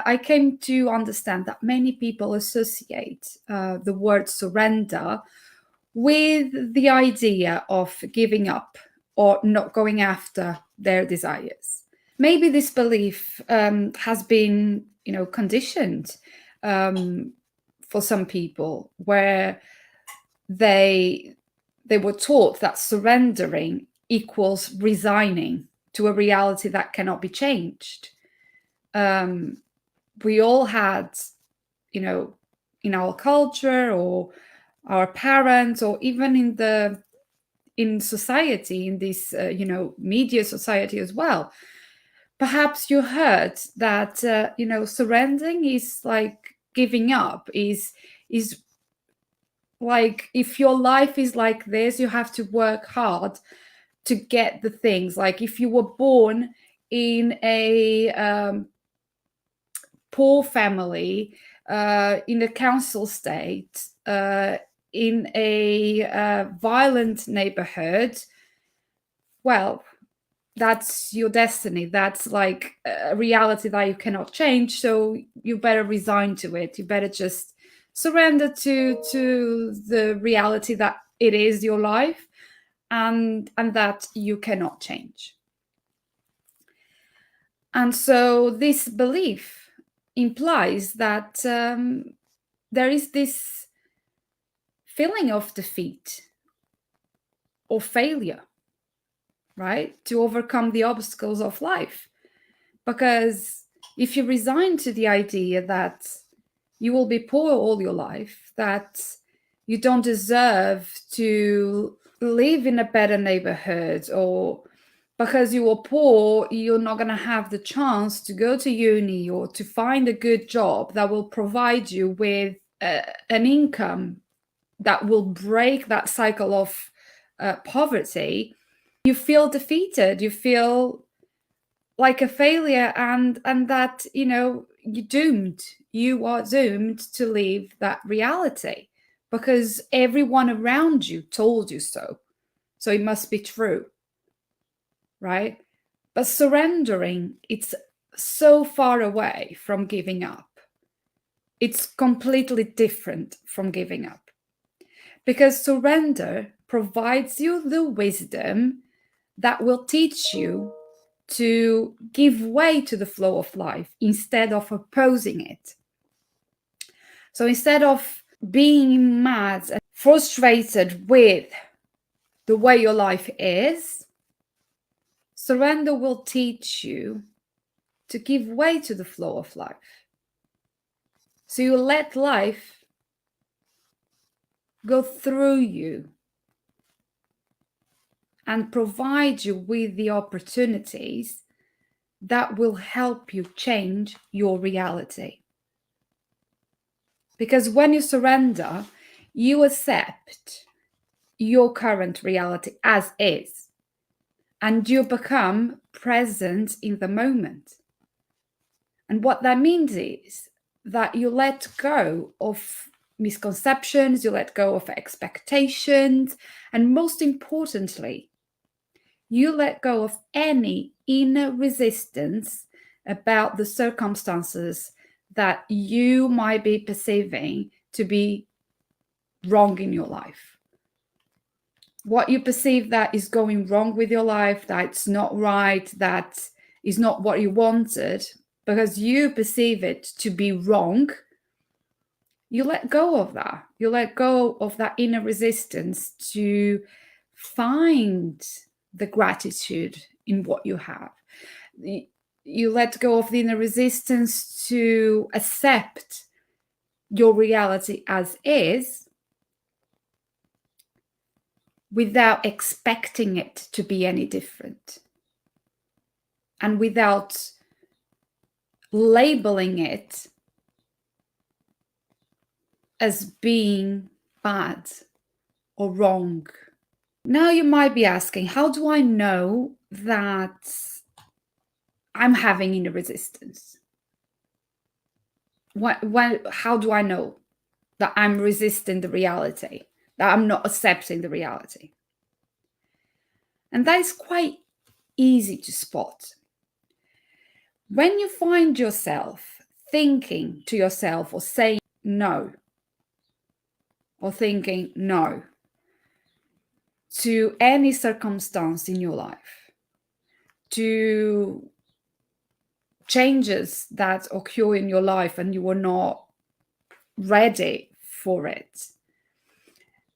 I came to understand that many people associate the word surrender with the idea of giving up or not going after their desires. Maybe this belief has been, conditioned for some people, where they were taught that surrendering equals resigning to a reality that cannot be changed. We all had, in our culture or our parents, or even in society, in this media society as well, perhaps you heard that surrendering is like giving up, is like, if your life is like this, you have to work hard to get the things. Like if you were born in a poor family, in a council state, in a violent neighborhood, well, that's your destiny. That's like a reality that you cannot change. So you better resign to it. You better just surrender to the reality that it is your life, and that you cannot change. And so this belief implies that there is this feeling of defeat or failure, right, to overcome the obstacles of life. Because if you resign to the idea that you will be poor all your life, that you don't deserve to live in a better neighborhood, or because you are poor, you're not going to have the chance to go to uni or to find a good job that will provide you with an income that will break that cycle of poverty, you feel defeated. You feel like a failure, and that you're doomed. You are doomed to live that reality because everyone around you told you so. So it must be true, right? But surrendering, it's so far away from giving up. It's completely different from giving up, because surrender provides you the wisdom that will teach you to give way to the flow of life instead of opposing it. So instead of being mad and frustrated with the way your life is, surrender will teach you to give way to the flow of life. So you let life go through you and provide you with the opportunities that will help you change your reality. Because when you surrender, you accept your current reality as is, and you become present in the moment. And what that means is that you let go of misconceptions, you let go of expectations, and most importantly, you let go of any inner resistance about the circumstances that you might be perceiving to be wrong in your life. What you perceive that is going wrong with your life, that it's not right, that is not what you wanted, because you perceive it to be wrong, you let go of that. You let go of that inner resistance to find the gratitude in what you have. You let go of the inner resistance to accept your reality as is without expecting it to be any different, and without labeling it as being bad or wrong. Now you might be asking, how do I know that I'm having inner resistance? How do I know that I'm resisting the reality, that I'm not accepting the reality? And that is quite easy to spot. When you find yourself thinking to yourself or saying no, or thinking no to any circumstance in your life, to changes that occur in your life and you were not ready for it,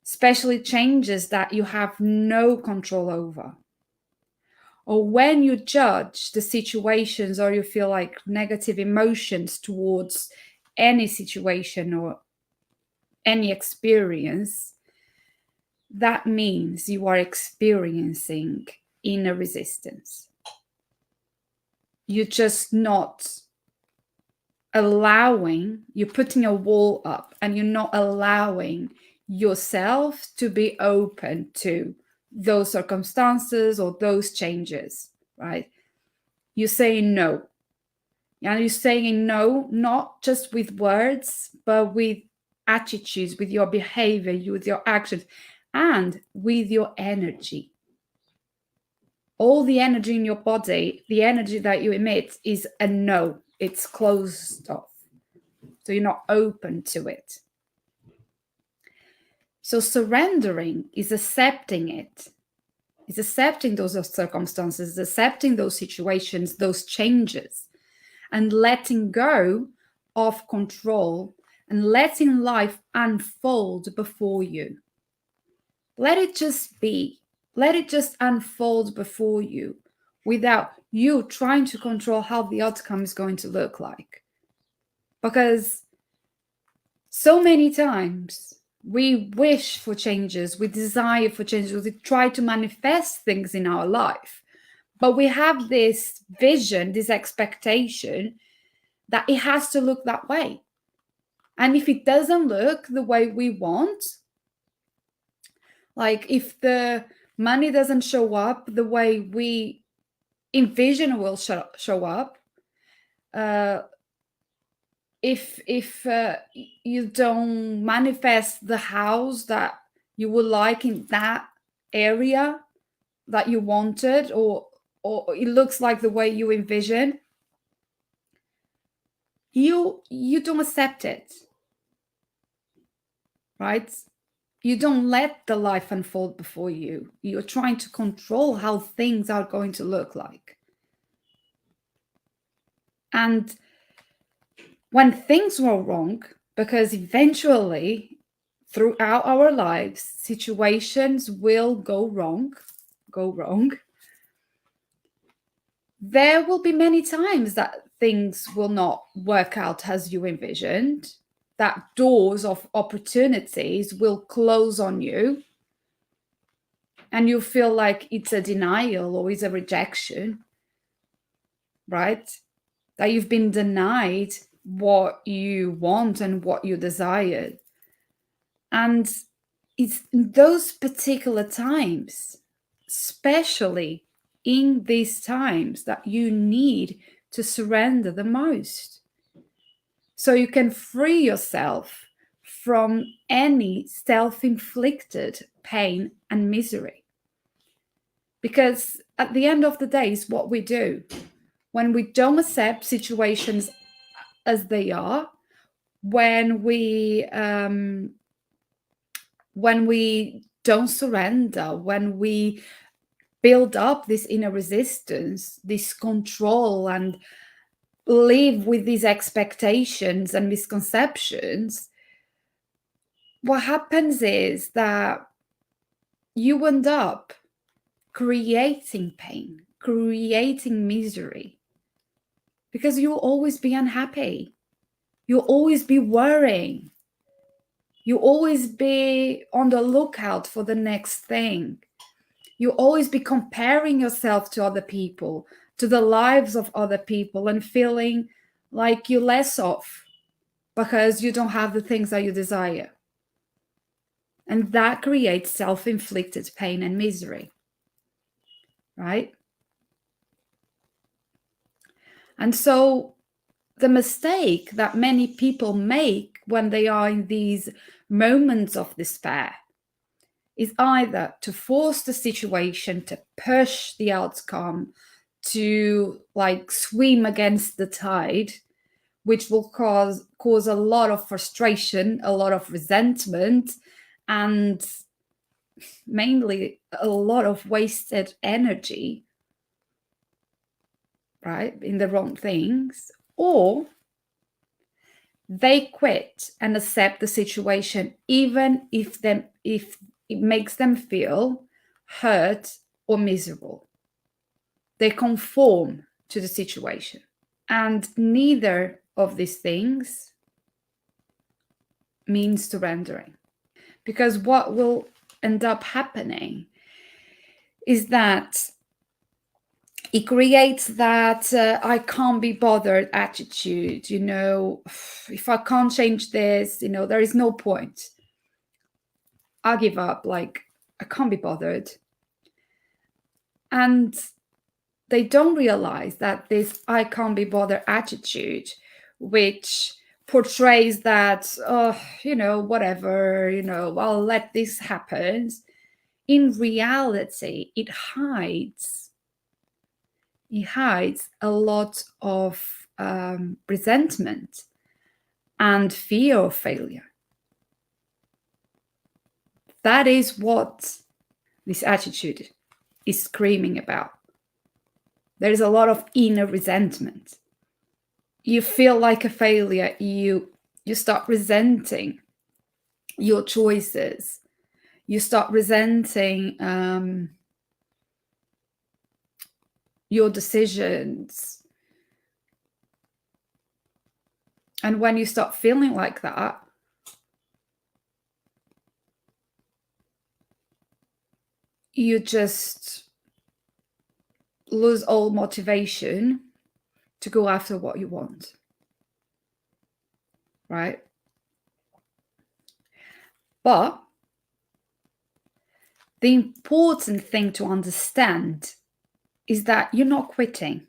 especially changes that you have no control over, or when you judge the situations or you feel like negative emotions towards any situation or any experience, that means you are experiencing inner resistance. You're just not allowing, you're putting a wall up and you're not allowing yourself to be open to those circumstances or those changes, right? You're saying no. And you're saying no, not just with words, but with attitudes, with your behavior, with your actions, and with your energy. All the energy in your body, the energy that you emit is a no. It's closed off. So you're not open to it. So surrendering is accepting it. It's accepting those circumstances, accepting those situations, those changes, and letting go of control and letting life unfold before you. Let it just be. Let it just unfold before you without you trying to control how the outcome is going to look like. Because so many times we wish for changes, we desire for changes, we try to manifest things in our life. But we have this vision, this expectation that it has to look that way. And if it doesn't look the way we want, like if the money doesn't show up the way we envision it will show up, if you don't manifest the house that you would like in that area that you wanted, or it looks like the way you envision, you don't accept it, right? You don't let the life unfold before you. You're trying to control how things are going to look like. And when things go wrong, because eventually throughout our lives, situations will go wrong, there will be many times that things will not work out as you envisioned, that doors of opportunities will close on you, and you feel like it's a denial or it's a rejection, right? That you've been denied what you want and what you desire. And it's in those particular times, especially in these times, that you need to surrender the most. So you can free yourself from any self-inflicted pain and misery. Because at the end of the day, it's what we do. When we don't accept situations as they are, when we don't surrender, when we build up this inner resistance, this control, and live with these expectations and misconceptions, what happens is that you end up creating pain, creating misery, because you'll always be unhappy. You'll always be worrying. You'll always be on the lookout for the next thing. You'll always be comparing yourself to other people, to the lives of other people, and feeling like you're less off because you don't have the things that you desire. And that creates self-inflicted pain and misery, right? And so the mistake that many people make when they are in these moments of despair is either to force the situation, to push the outcome, to like swim against the tide which will cause a lot of frustration, a lot of resentment, and mainly a lot of wasted energy, right, in the wrong things. Or they quit and accept the situation, even if it makes them feel hurt or miserable. They conform to the situation. And neither of these things means surrendering. Because what will end up happening is that it creates that I can't be bothered attitude. If I can't change this, there is no point. I'll give up. Like, I can't be bothered. And they don't realize that this I can't be bothered attitude, which portrays that, whatever, I'll let this happen. In reality, it hides a lot of resentment and fear of failure. That is what this attitude is screaming about. There is a lot of inner resentment. You feel like a failure. You start resenting your choices. You start resenting your decisions. And when you start feeling like that, you just lose all motivation to go after what you want, right? But the important thing to understand is that you're not quitting.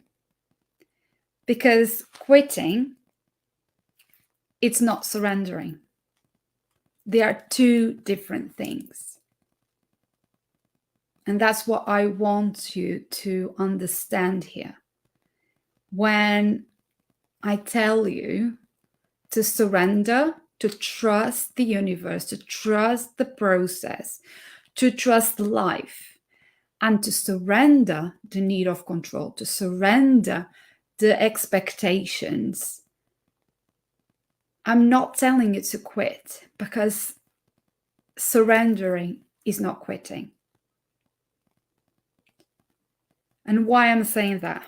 Because quitting, it's not surrendering. They are two different things. And that's what I want you to understand here. When I tell you to surrender, to trust the universe, to trust the process, to trust life, and to surrender the need of control, to surrender the expectations, I'm not telling you to quit, because surrendering is not quitting. And why I'm saying that?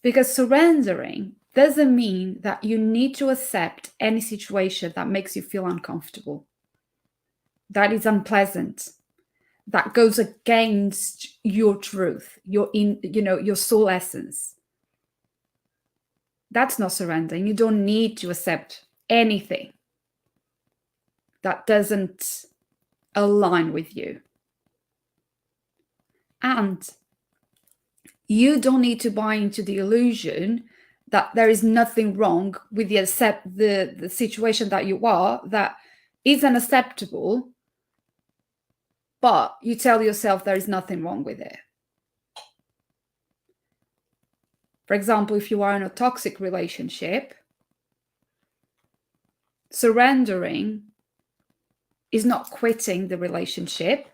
Because surrendering doesn't mean that you need to accept any situation that makes you feel uncomfortable, that is unpleasant, that goes against your truth, your soul essence. That's not surrendering. You don't need to accept anything that doesn't align with you. And you don't need to buy into the illusion that there is nothing wrong with the situation that you are, that is unacceptable, but you tell yourself there is nothing wrong with it. For example, if you are in a toxic relationship, surrendering is not quitting the relationship,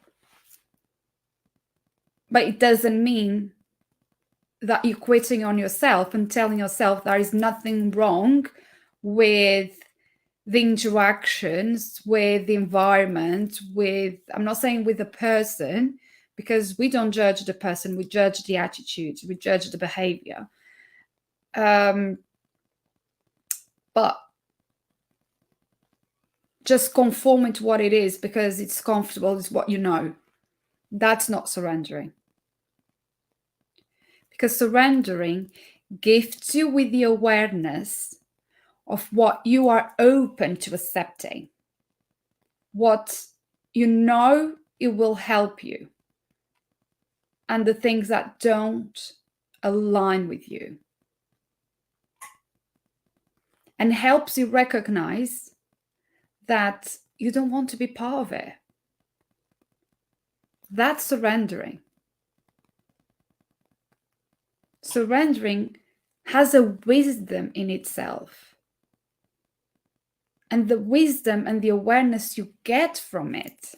but it doesn't mean that you're quitting on yourself and telling yourself there is nothing wrong with the interactions, with the environment, I'm not saying with the person, because we don't judge the person, we judge the attitude, we judge the behavior. But just conforming to what it is because it's comfortable, is what you know. That's not surrendering. Because surrendering gifts you with the awareness of what you are open to accepting, what you know it will help you, and the things that don't align with you. And helps you recognize that you don't want to be part of it. That's surrendering. Surrendering has a wisdom in itself. And the wisdom and the awareness you get from it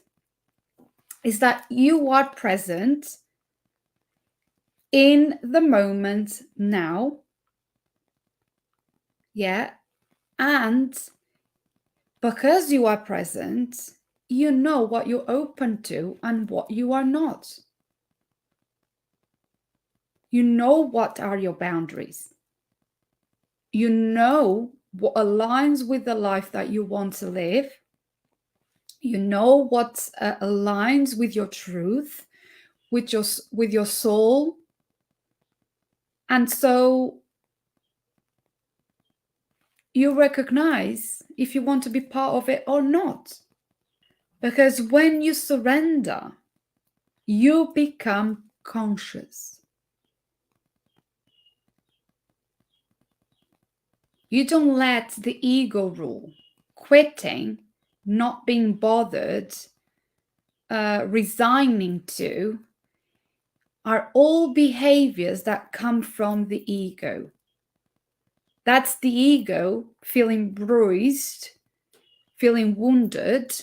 is that you are present in the moment now. Yeah. And because you are present, you know what you're open to and what you are not. You know what are your boundaries. You know what aligns with the life that you want to live. You know what aligns with your truth, with your soul. And so you recognize if you want to be part of it or not. Because when you surrender, you become conscious. You don't let the ego rule. Quitting, not being bothered, resigning to, are all behaviors that come from the ego. That's the ego feeling bruised, feeling wounded,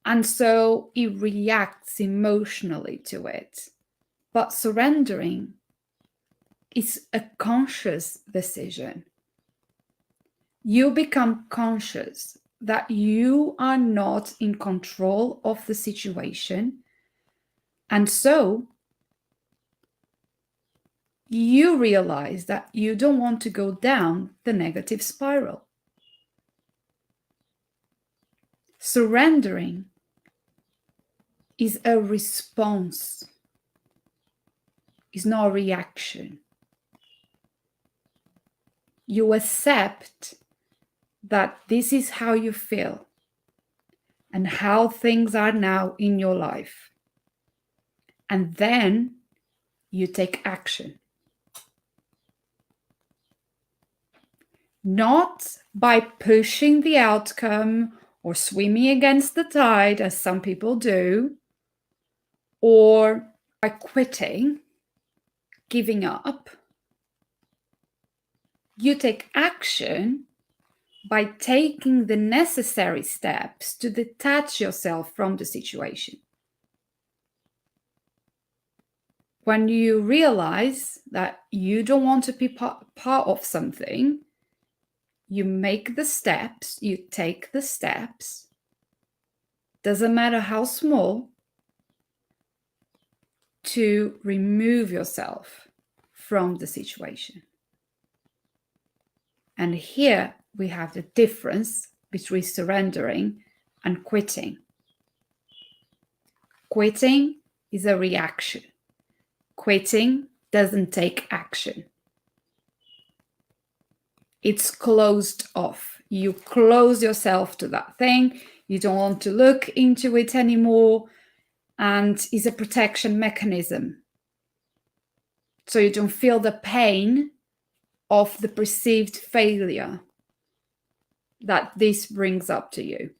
and so it reacts emotionally to it. But surrendering is a conscious decision. You become conscious that you are not in control of the situation. And so you realize that you don't want to go down the negative spiral. Surrendering is a response, is not a reaction. You accept that this is how you feel and how things are now in your life. And then you take action. Not by pushing the outcome or swimming against the tide, as some people do, or by quitting, giving up. You take action by taking the necessary steps to detach yourself from the situation. When you realize that you don't want to be part of something, you make the steps, you take the steps, doesn't matter how small, to remove yourself from the situation. And here we have the difference between surrendering and quitting. Quitting is a reaction. Quitting doesn't take action. It's closed off. You close yourself to that thing. You don't want to look into it anymore. And it's a protection mechanism. So you don't feel the pain of the perceived failure that this brings up to you.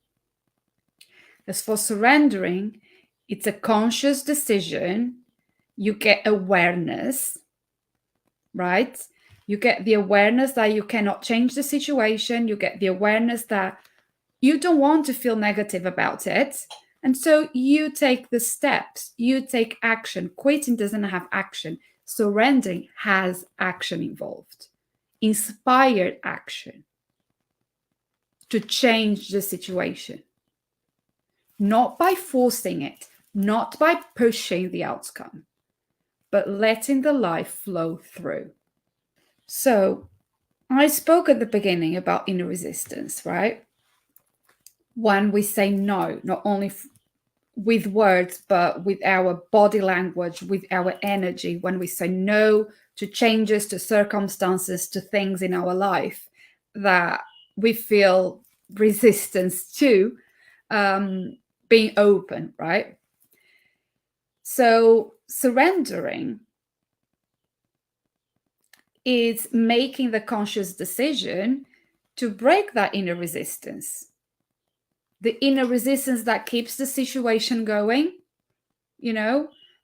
As for surrendering, it's a conscious decision. You get awareness, right? You get the awareness that you cannot change the situation. You get the awareness that you don't want to feel negative about it. And so you take the steps, you take action. Quitting doesn't have action. Surrendering has action involved, inspired action to change the situation. Not by forcing it, not by pushing the outcome, but letting the life flow through. So I spoke at the beginning about inner resistance, right? When we say no, not only with words, but with our body language, with our energy, when we say no to changes, to circumstances, to things in our life that we feel resistance to, being open, right? So surrendering is making the conscious decision to break that inner resistance. The inner resistance that keeps the situation going,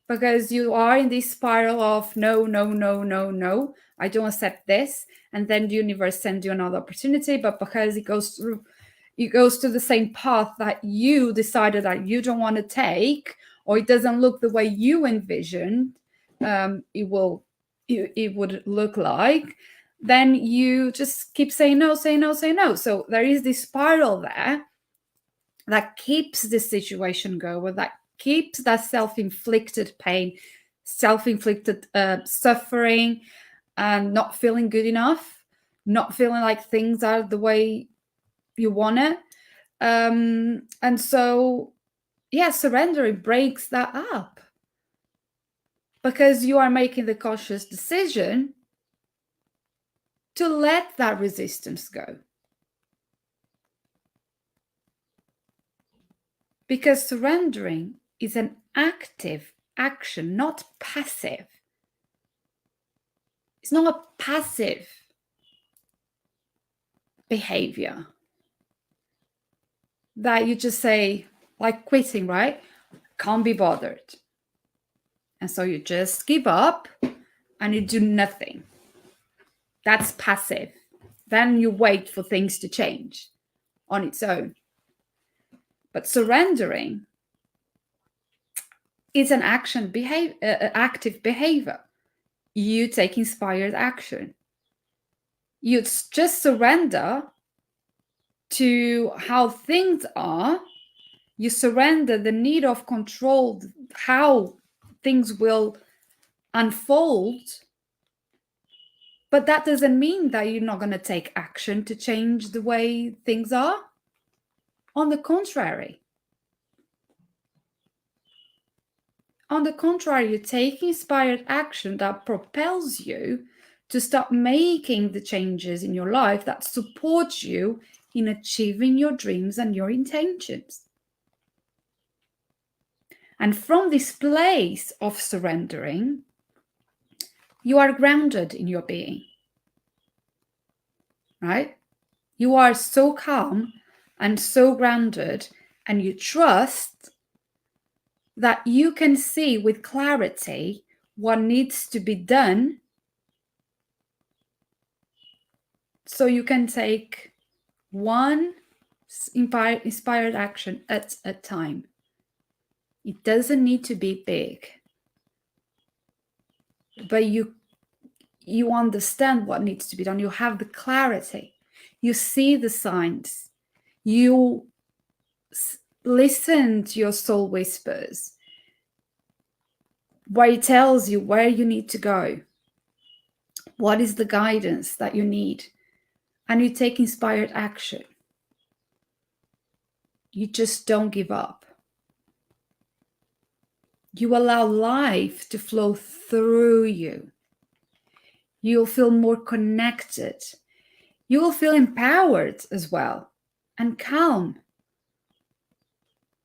because you are in this spiral of no, no, no, no, no, I don't accept this. And then the universe sends you another opportunity, but because it goes to the same path that you decided that you don't want to take, or it doesn't look the way you envisioned it would look like, then you just keep saying no, say no, say no. So there is this spiral there that keeps the situation going, that keeps that self-inflicted pain, self-inflicted suffering, and not feeling good enough, not feeling like things are the way you want it. And so, yeah, surrendering breaks that up, because you are making the conscious decision to let that resistance go. Because surrendering is an active action, not passive. It's not a passive behavior that you just say, like quitting, right? Can't be bothered. And so you just give up and you do nothing. That's passive. Then you wait for things to change on its own. But surrendering is an active behavior. You take inspired action. You just surrender to how things are. You surrender the need of control, how things will unfold. But that doesn't mean that you're not going to take action to change the way things are. On the contrary. You take inspired action that propels you to start making the changes in your life that support you in achieving your dreams and your intentions. And from this place of surrendering, you are grounded in your being, right? You are so calm and so grounded, and you trust that you can see with clarity what needs to be done, so you can take one inspired action at a time. It doesn't need to be big, but you understand what needs to be done. You have the clarity. You see the signs. You listen to your soul whispers, where it tells you where you need to go, what is the guidance that you need, and you take inspired action. You just don't give up. You allow life to flow through you. You'll feel more connected. You will feel empowered as well, and calm.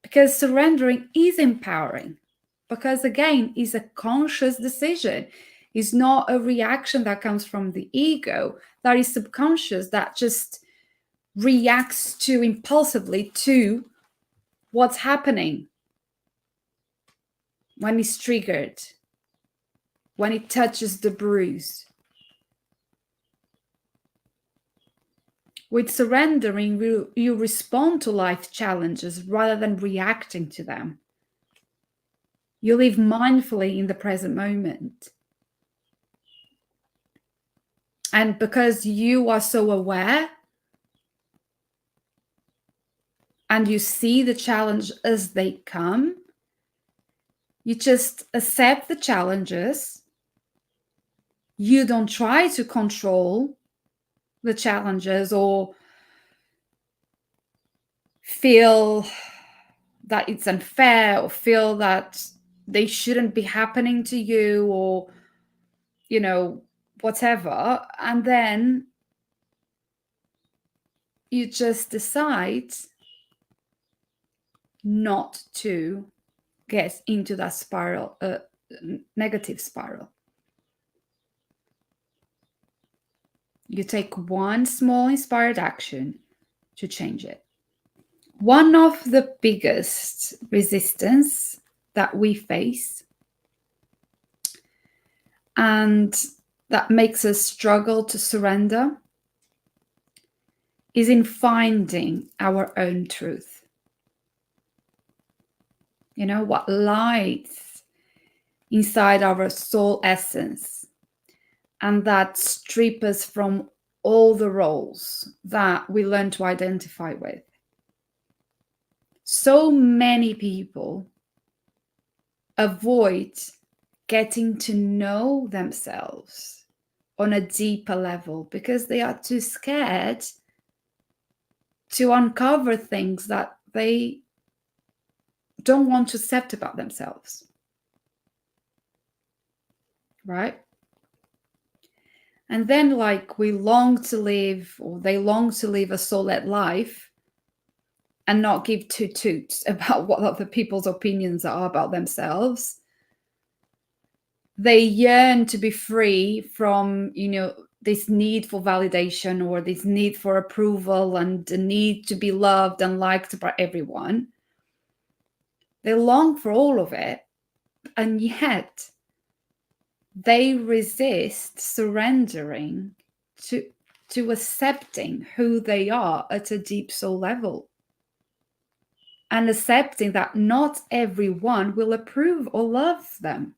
Because surrendering is empowering. Because again, it's a conscious decision. It's not a reaction that comes from the ego, that is subconscious, that just reacts to impulsively to what's happening when it's triggered, when it touches the bruise. With surrendering, you respond to life challenges rather than reacting to them. You live mindfully in the present moment. And because you are so aware and you see the challenge as they come, you just accept the challenges. You don't try to control the challenges or feel that it's unfair or feel that they shouldn't be happening to you, or, whatever. And then you just decide not to get into that spiral, negative spiral. You take one small inspired action to change it. One of the biggest resistance that we face and that makes us struggle to surrender is in finding our own truth. You know, what lies inside our soul essence, and that strip us from all the roles that we learn to identify with. So many people avoid getting to know themselves on a deeper level because they are too scared to uncover things that they don't want to accept about themselves. Right? And then, like, we long to live, or they long to live a soul-led life and not give two toots about what other people's opinions are about themselves. They yearn to be free from, this need for validation, or this need for approval, and the need to be loved and liked by everyone. They long for all of it, and yet they resist surrendering to accepting who they are at a deep soul level, and accepting that not everyone will approve or love them.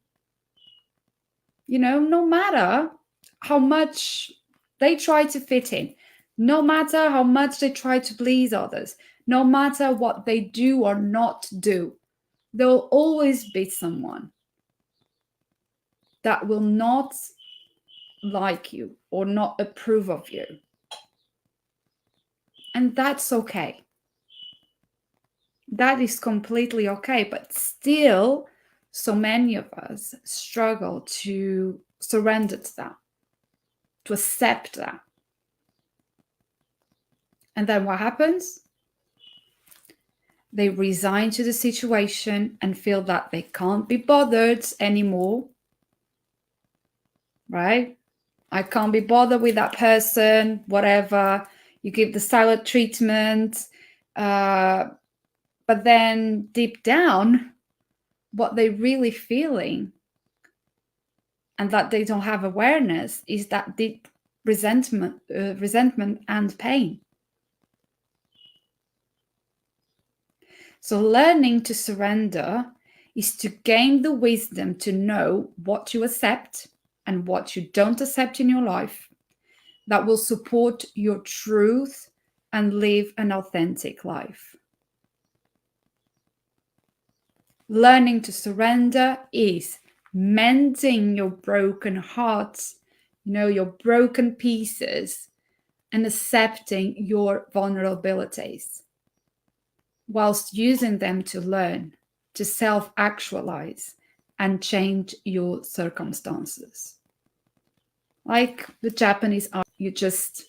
No matter how much they try to fit in, no matter how much they try to please others, no matter what they do or not do, there'll always be someone that will not like you or not approve of you. And that's okay. That is completely okay. But still, so many of us struggle to surrender to that, to accept that. And then what happens? They resign to the situation and feel that they can't be bothered anymore. Right? I can't be bothered with that person, whatever. You give the silent treatment. But then deep down, what they're really feeling, and that they don't have awareness, is that deep resentment and pain. So learning to surrender is to gain the wisdom to know what you accept and what you don't accept in your life that will support your truth and live an authentic life. Learning to surrender is mending your broken hearts, your broken pieces, and accepting your vulnerabilities, whilst using them to learn, to self-actualize, and change your circumstances. Like the Japanese art, you just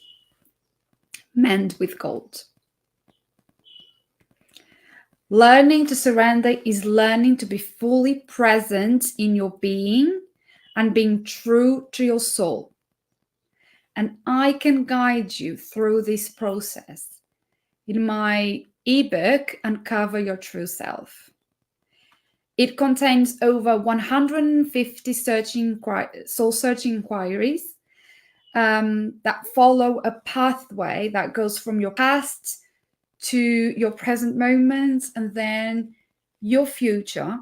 mend with gold. Learning to surrender is learning to be fully present in your being and being true to your soul. And I can guide you through this process in my ebook, Uncover Your True Self. It contains over 150 soul-searching inquiries that follow a pathway that goes from your past to your present moments and then your future,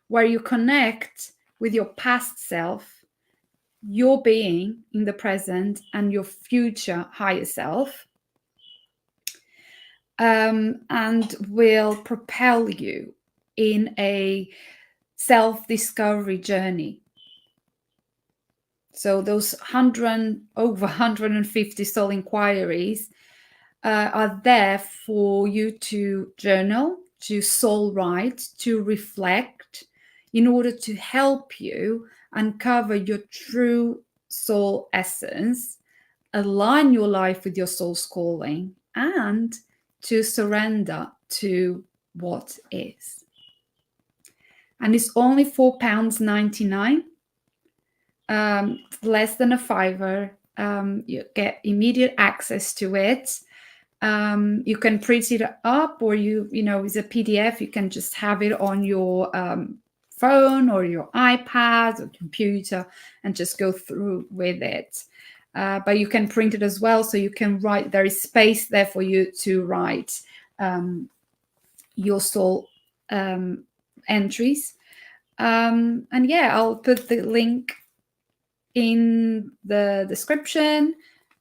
where you connect with your past self, your being in the present, and your future higher self, and will propel you in a self-discovery journey. So those over 150 soul inquiries are there for you to journal, to soul write, to reflect, in order to help you uncover your true soul essence, align your life with your soul's calling, and to surrender to what is. And it's only £4.99, less than a fiver. You get immediate access to it. You can print it up, or it's a PDF. You can just have it on your phone or your iPad or computer and just go through with it. But you can print it as well, so you can write. There is space there for you to write your soul entries. And yeah, I'll put the link in the description.